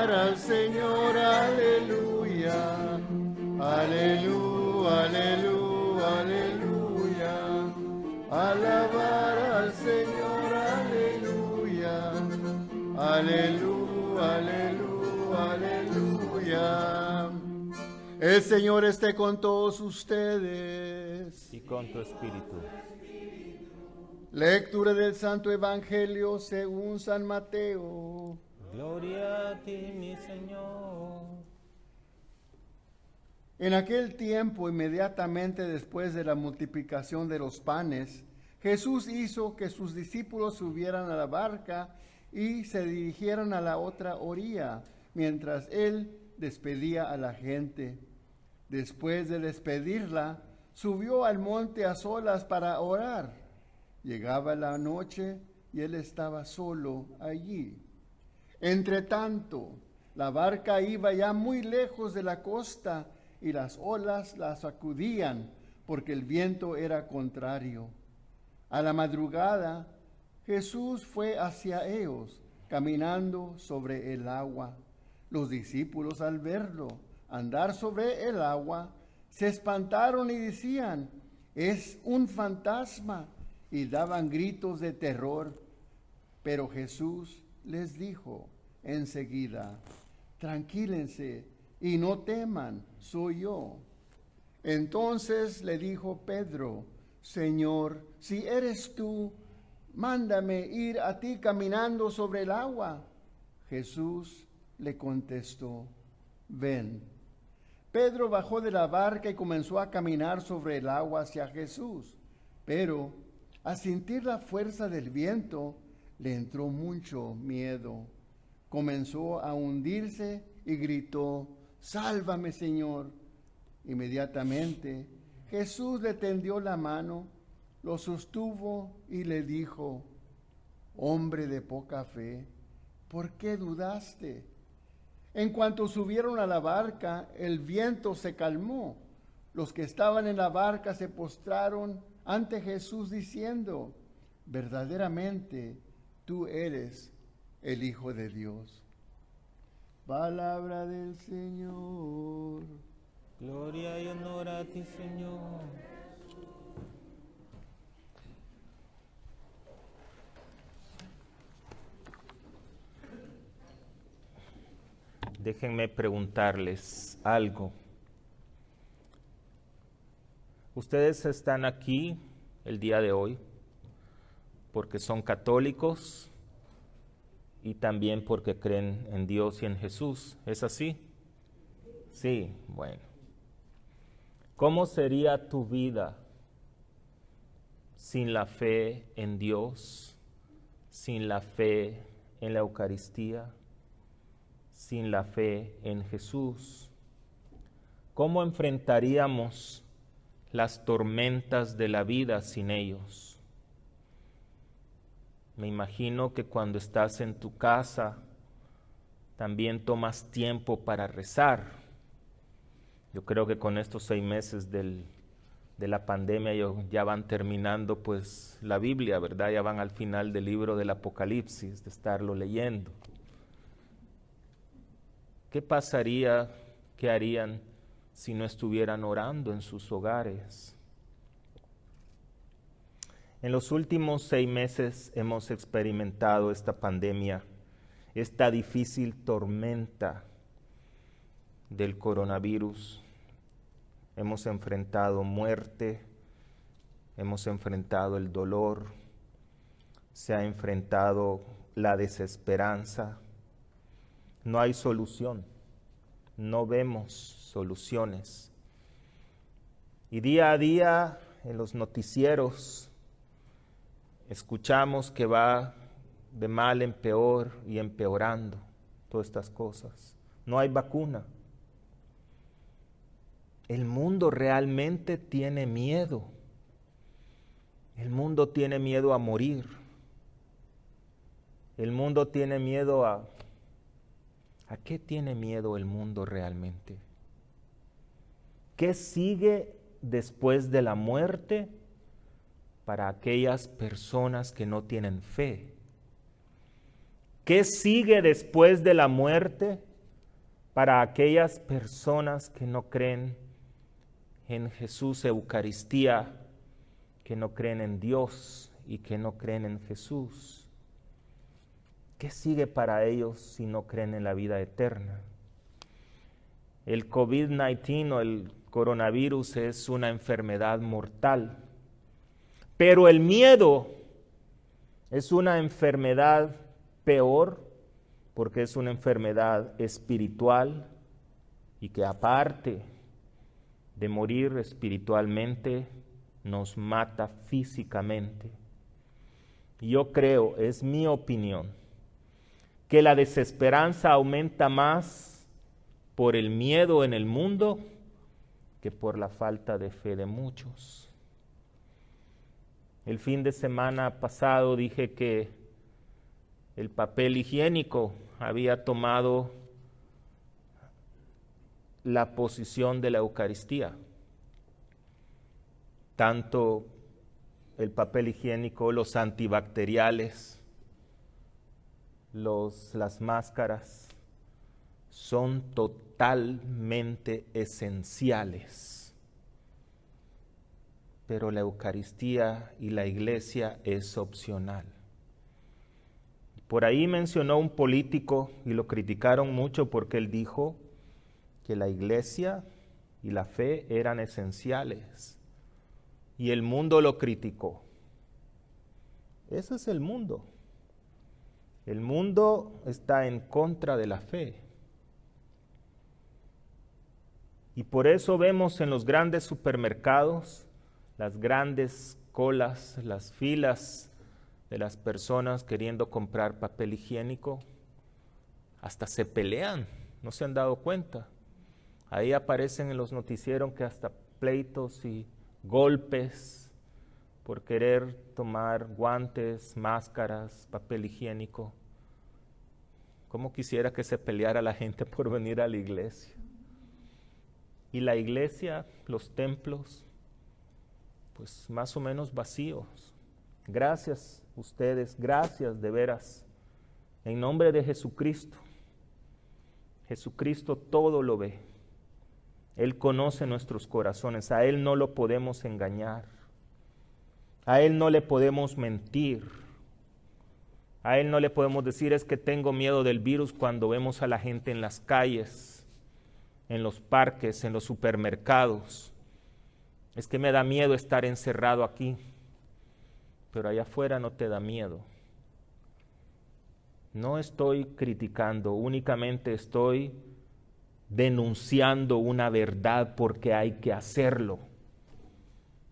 alabar al Señor, aleluya. Aleluya, aleluya, aleluya. Alabar al Señor, aleluya. Aleluya, aleluya, aleluya. El Señor esté con todos ustedes. Y con tu espíritu. Lectura del Santo Evangelio según San Mateo. Gloria a ti, mi Señor. En aquel tiempo, inmediatamente después de la multiplicación de los panes, Jesús hizo que sus discípulos subieran a la barca y se dirigieran a la otra orilla, mientras él despedía a la gente. Después de despedirla, subió al monte a solas para orar. Llegaba la noche y él estaba solo allí. Entretanto, la barca iba ya muy lejos de la costa y las olas la sacudían porque el viento era contrario. A la madrugada, Jesús fue hacia ellos, caminando sobre el agua. Los discípulos, al verlo andar sobre el agua, se espantaron y decían: «Es un fantasma», y daban gritos de terror. Pero Jesús les dijo enseguida: «Tranquílense y no teman, soy yo». Entonces le dijo Pedro: «Señor, si eres tú, mándame ir a ti caminando sobre el agua». Jesús le contestó: «Ven». Pedro bajó de la barca y comenzó a caminar sobre el agua hacia Jesús, pero al sentir la fuerza del viento, le entró mucho miedo. Comenzó a hundirse y gritó: «Sálvame, Señor». Inmediatamente Jesús le tendió la mano, lo sostuvo y le dijo: «Hombre de poca fe, ¿por qué dudaste?». En cuanto subieron a la barca, el viento se calmó. Los que estaban en la barca se postraron ante Jesús diciendo: «Verdaderamente tú eres el Hijo de Dios». Palabra del Señor. Gloria y honor a ti, Señor. Déjenme preguntarles algo. Ustedes están aquí el día de hoy porque son católicos y también porque creen en Dios y en Jesús. ¿Es así? Sí, bueno. ¿Cómo sería tu vida sin la fe en Dios, sin la fe en la Eucaristía, sin la fe en Jesús? ¿Cómo enfrentaríamos las tormentas de la vida sin ellos? Me imagino que cuando estás en tu casa también tomas tiempo para rezar. Yo creo que con estos 6 meses de la pandemia ya van terminando pues la Biblia, ¿verdad? Ya van al final del libro del Apocalipsis, de estarlo leyendo. ¿Qué pasaría, qué harían si no estuvieran orando en sus hogares? En los últimos 6 meses hemos experimentado esta pandemia, esta difícil tormenta del coronavirus. Hemos enfrentado muerte, hemos enfrentado el dolor, se ha enfrentado la desesperanza. No hay solución, no vemos soluciones. Y día a día en los noticieros escuchamos que va de mal en peor y empeorando todas estas cosas. No hay vacuna. El mundo realmente tiene miedo. El mundo tiene miedo a morir. El mundo tiene miedo ¿A qué tiene miedo el mundo realmente? ¿Qué sigue después de la muerte para aquellas personas que no tienen fe? ¿Qué sigue después de la muerte para aquellas personas que no creen en Jesús, Eucaristía, que no creen en Dios y que no creen en Jesús. ¿Qué sigue para ellos si no creen en la vida eterna? El COVID-19 o el coronavirus es una enfermedad mortal, pero el miedo es una enfermedad peor porque es una enfermedad espiritual y que aparte de morir espiritualmente, nos mata físicamente. Yo creo, es mi opinión, que la desesperanza aumenta más por el miedo en el mundo que por la falta de fe de muchos. El fin de semana pasado dije que el papel higiénico había tomado la posición de la Eucaristía. Tanto el papel higiénico, los antibacteriales, las máscaras, son totalmente esenciales. Pero la Eucaristía y la Iglesia es opcional. Por ahí mencionó un político y lo criticaron mucho porque él dijo que la Iglesia y la fe eran esenciales. Y el mundo lo criticó. Ese es el mundo. El mundo está en contra de la fe. Y por eso vemos en los grandes supermercados las grandes colas, las filas de las personas queriendo comprar papel higiénico. Hasta se pelean, ¿no se han dado cuenta? Ahí aparecen en los noticieros que hasta pleitos y golpes por querer tomar guantes, máscaras, papel higiénico. ¿Cómo quisiera que se peleara la gente por venir a la iglesia? Y la iglesia, los templos, pues más o menos vacíos. Gracias ustedes, gracias de veras. En nombre de Jesucristo. Jesucristo todo lo ve. Él conoce nuestros corazones, a Él no lo podemos engañar, a Él no le podemos mentir, a Él no le podemos decir es que tengo miedo del virus cuando vemos a la gente en las calles, en los parques, en los supermercados. Es que me da miedo estar encerrado aquí, pero allá afuera no te da miedo. No estoy criticando, únicamente estoy denunciando una verdad porque hay que hacerlo.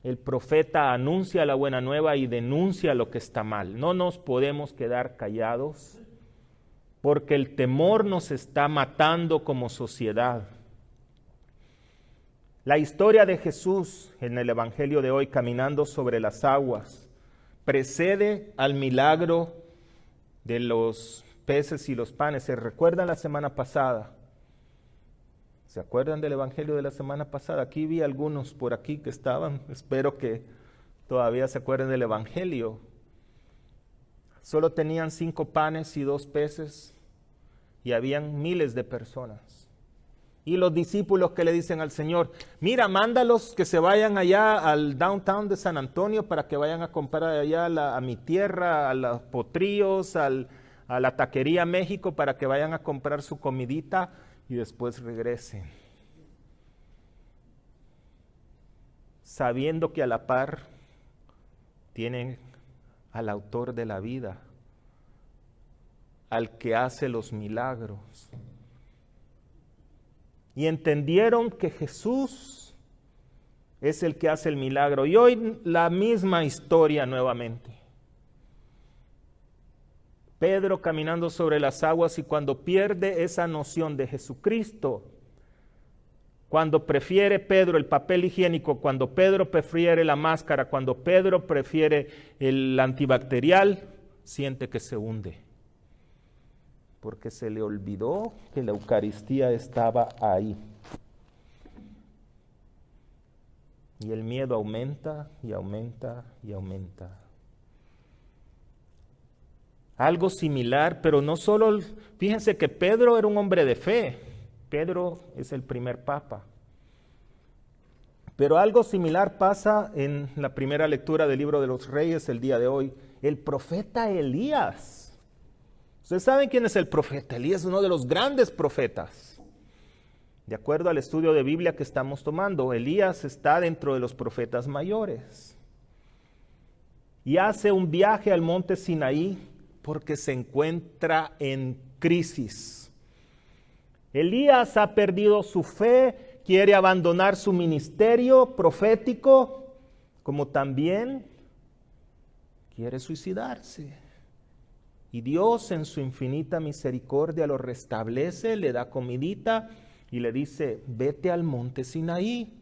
El profeta anuncia la buena nueva y denuncia lo que está mal. No nos podemos quedar callados porque el temor nos está matando como sociedad. La historia de Jesús en el Evangelio de hoy, caminando sobre las aguas, precede al milagro de los peces y los panes. ¿Se recuerdan la semana pasada? ¿Se acuerdan del Evangelio de la semana pasada? Aquí vi algunos por aquí que estaban. Espero que todavía se acuerden del Evangelio. Solo tenían 5 panes y 2 peces y habían miles de personas. Y los discípulos que le dicen al Señor, mira, mándalos que se vayan allá al downtown de San Antonio para que vayan a comprar allá a mi tierra, a los potrillos, a la taquería México para que vayan a comprar su comidita y después regresen. Sabiendo que a la par tienen al autor de la vida, al que hace los milagros. Y entendieron que Jesús es el que hace el milagro. Y hoy la misma historia nuevamente. Pedro caminando sobre las aguas y cuando pierde esa noción de Jesucristo, cuando prefiere Pedro el papel higiénico, cuando Pedro prefiere la máscara, cuando Pedro prefiere el antibacterial, siente que se hunde. Porque se le olvidó que la Eucaristía estaba ahí. Y el miedo aumenta y aumenta y aumenta. Algo similar, pero no solo, fíjense que Pedro era un hombre de fe. Pedro es el primer papa. Pero algo similar pasa en la primera lectura del libro de los Reyes el día de hoy. El profeta Elías. ¿Ustedes saben quién es el profeta? Elías es uno de los grandes profetas. De acuerdo al estudio de Biblia que estamos tomando, Elías está dentro de los profetas mayores. Y hace un viaje al monte Sinaí porque se encuentra en crisis. Elías ha perdido su fe, quiere abandonar su ministerio profético, como también quiere suicidarse. Y Dios en su infinita misericordia lo restablece, le da comidita y le dice, vete al monte Sinaí.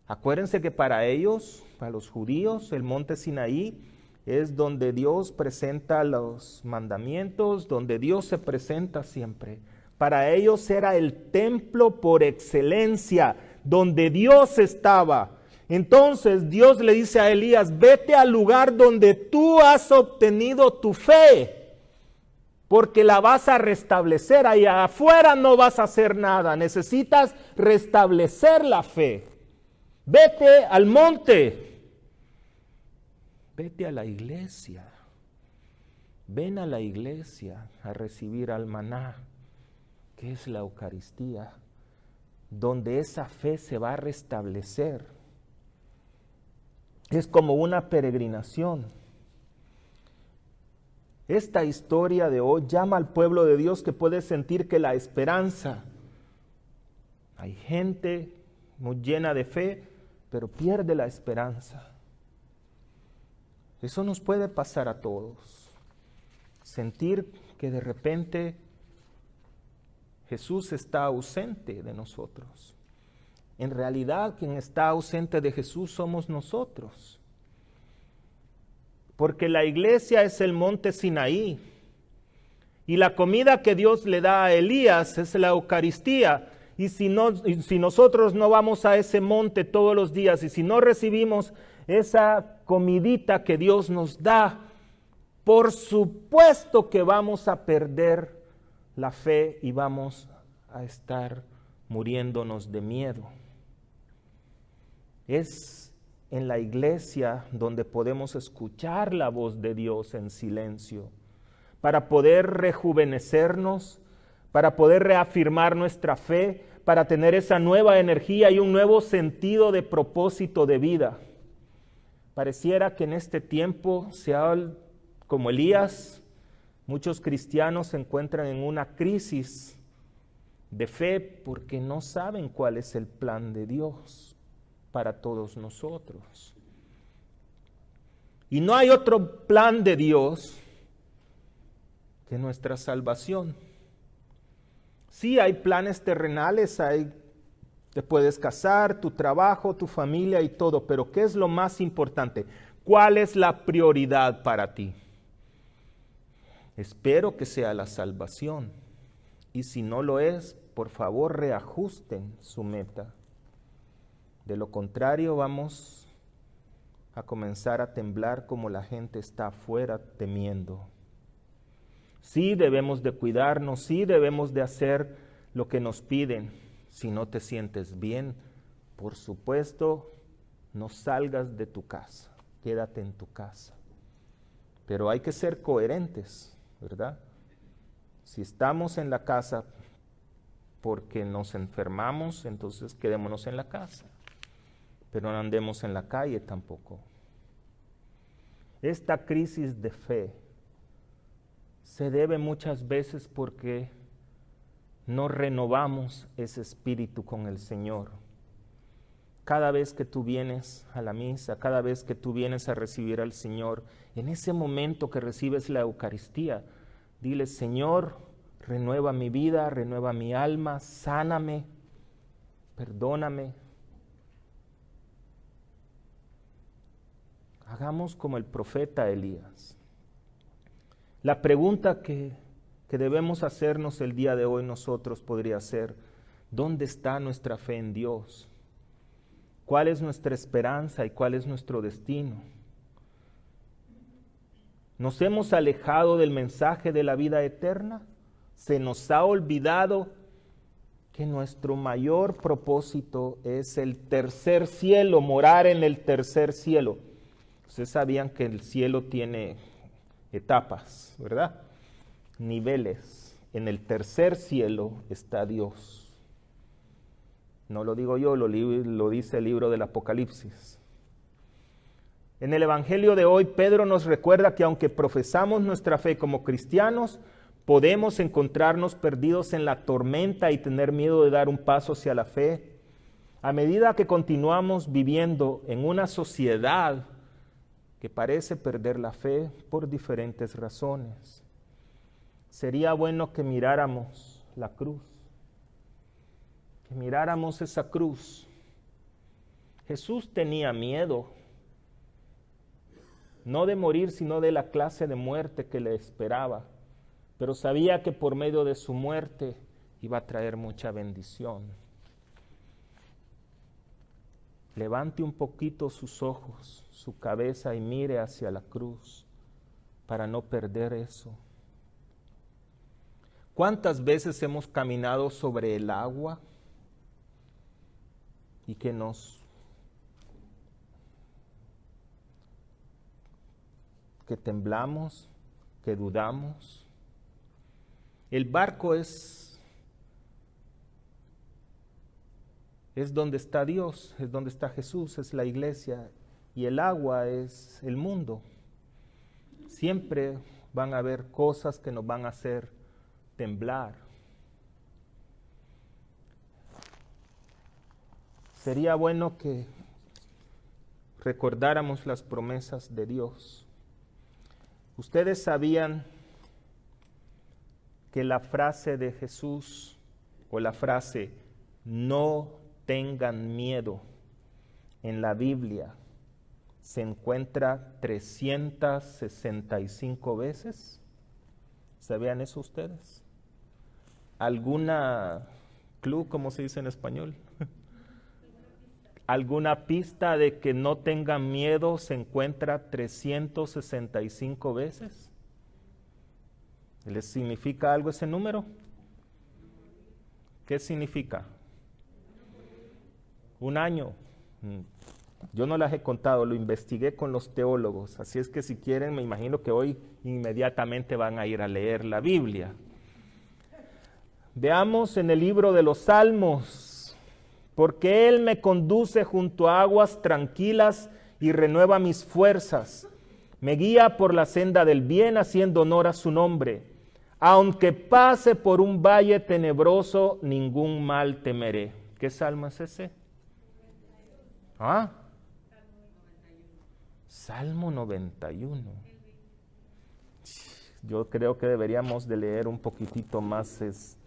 Acuérdense que para ellos, para los judíos, el monte Sinaí es donde Dios presenta los mandamientos, donde Dios se presenta siempre. Para ellos era el templo por excelencia, donde Dios estaba. Entonces Dios le dice a Elías, vete al lugar donde tú has obtenido tu fe, porque la vas a restablecer. Ahí afuera no vas a hacer nada, necesitas restablecer la fe. Vete al monte, vete a la iglesia, ven a la iglesia a recibir al maná, que es la Eucaristía, donde esa fe se va a restablecer. Es como una peregrinación. Esta historia de hoy llama al pueblo de Dios que puede sentir que la esperanza, hay gente muy llena de fe, pero pierde la esperanza. Eso nos puede pasar a todos. Sentir que de repente Jesús está ausente de nosotros. En realidad, quien está ausente de Jesús somos nosotros. Porque la iglesia es el monte Sinaí. Y la comida que Dios le da a Elías es la Eucaristía. Y si nosotros no vamos a ese monte todos los días, y si no recibimos esa comidita que Dios nos da, por supuesto que vamos a perder la fe y vamos a estar muriéndonos de miedo. Es en la iglesia donde podemos escuchar la voz de Dios en silencio, para poder rejuvenecernos, para poder reafirmar nuestra fe, para tener esa nueva energía y un nuevo sentido de propósito de vida. Pareciera que en este tiempo, como Elías, muchos cristianos se encuentran en una crisis de fe porque no saben cuál es el plan de Dios para todos nosotros. Y no hay otro plan de Dios que nuestra salvación. Sí, hay planes terrenales, te puedes casar, tu trabajo, tu familia y todo, pero ¿qué es lo más importante? ¿Cuál es la prioridad para ti? Espero que sea la salvación. Y si no lo es, por favor reajusten su meta. De lo contrario, vamos a comenzar a temblar como la gente está afuera temiendo. Sí debemos de cuidarnos, sí debemos de hacer lo que nos piden. Si no te sientes bien, por supuesto, no salgas de tu casa, quédate en tu casa. Pero hay que ser coherentes, ¿verdad? Si estamos en la casa porque nos enfermamos, entonces quedémonos en la casa. Pero no andemos en la calle tampoco. Esta crisis de fe se debe muchas veces porque no renovamos ese espíritu con el Señor. Cada vez que tú vienes a la misa, cada vez que tú vienes a recibir al Señor, en ese momento que recibes la Eucaristía, dile, Señor, renueva mi vida, renueva mi alma, sáname, perdóname. Hagamos como el profeta Elías. La pregunta que debemos hacernos el día de hoy nosotros podría ser, ¿dónde está nuestra fe en Dios? ¿Cuál es nuestra esperanza y cuál es nuestro destino? ¿Nos hemos alejado del mensaje de la vida eterna? ¿Se nos ha olvidado que nuestro mayor propósito es el tercer cielo, morar en el tercer cielo. Ustedes sabían que el cielo tiene etapas, ¿verdad? Niveles. En el tercer cielo está Dios. No lo digo yo, lo dice el libro del Apocalipsis. En el Evangelio de hoy, Pedro nos recuerda que aunque profesamos nuestra fe como cristianos, podemos encontrarnos perdidos en la tormenta y tener miedo de dar un paso hacia la fe. A medida que continuamos viviendo en una sociedad que parece perder la fe por diferentes razones, sería bueno que miráramos la cruz, que miráramos esa cruz. Jesús tenía miedo, no de morir, sino de la clase de muerte que le esperaba, pero sabía que por medio de su muerte iba a traer mucha bendición. Levante un poquito sus ojos, su cabeza y mire hacia la cruz para no perder eso. ¿Cuántas veces hemos caminado sobre el agua y que temblamos, que dudamos? El barco es donde está Dios, es donde está Jesús, es la iglesia, y el agua es el mundo. Siempre van a haber cosas que nos van a hacer temblar. Sería bueno que recordáramos las promesas de Dios. Ustedes sabían que la frase de Jesús, o la frase no tengan miedo, en la Biblia se encuentra 365 veces. ¿Sabían eso ustedes? ¿Alguna clue, como se dice en español? ¿Alguna pista de que no tengan miedo se encuentra 365 veces? ¿Les significa algo ese número? ¿Qué significa? Un año. Yo no las he contado, lo investigué con los teólogos, así es que si quieren, me imagino que hoy inmediatamente van a ir a leer la Biblia. Veamos en el libro de los Salmos: porque Él me conduce junto a aguas tranquilas y renueva mis fuerzas. Me guía por la senda del bien, haciendo honor a su nombre. Aunque pase por un valle tenebroso, ningún mal temeré. ¿Qué salmo es ese? ¿Ah? Salmo 91. Yo creo que deberíamos de leer un poquitito más. Es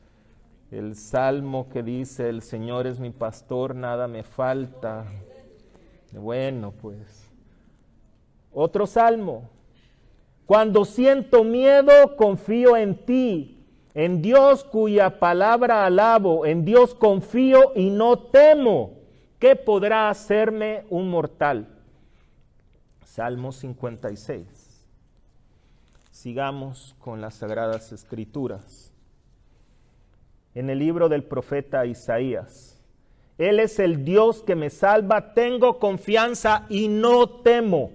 el salmo que dice: el Señor es mi pastor, nada me falta. Bueno, pues. Otro salmo: cuando siento miedo, confío en ti, en Dios cuya palabra alabo, en Dios confío y no temo. ¿Qué podrá hacerme un mortal? Salmo 56. Sigamos con las Sagradas Escrituras. En el libro del profeta Isaías: Él es el Dios que me salva, tengo confianza y no temo,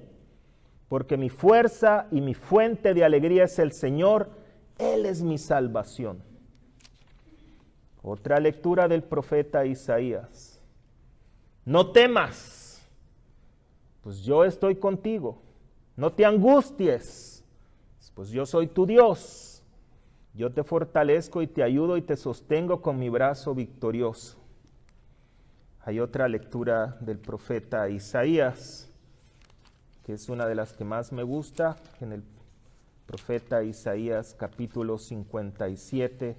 porque mi fuerza y mi fuente de alegría es el Señor, Él es mi salvación. Otra lectura del profeta Isaías: no temas, pues yo estoy contigo. No te angusties, pues yo soy tu Dios. Yo te fortalezco y te ayudo y te sostengo con mi brazo victorioso. Hay otra lectura del profeta Isaías, que es una de las que más me gusta, en el profeta Isaías capítulo 57,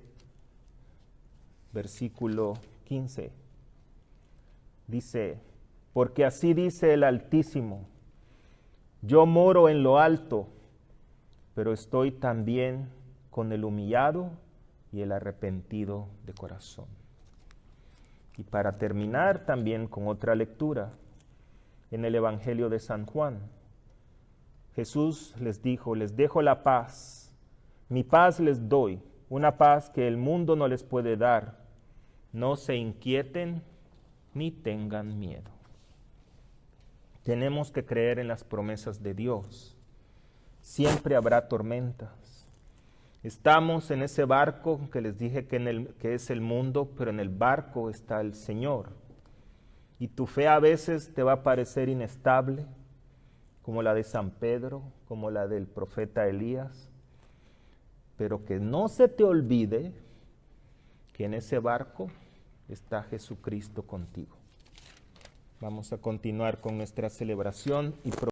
versículo 15. Dice: porque así dice el Altísimo, yo moro en lo alto, pero estoy también con el humillado y el arrepentido de corazón. Y para terminar también con otra lectura, en el Evangelio de San Juan, Jesús les dijo: les dejo la paz, mi paz les doy, una paz que el mundo no les puede dar. no se inquieten ni tengan miedo. Tenemos que creer en las promesas de Dios. Siempre habrá tormentas. Estamos en ese barco que les dije que es el mundo, pero en el barco está el Señor. Y tu fe a veces te va a parecer inestable, como la de San Pedro, como la del profeta Elías. Pero que no se te olvide que en ese barco está Jesucristo contigo. Vamos a continuar con nuestra celebración y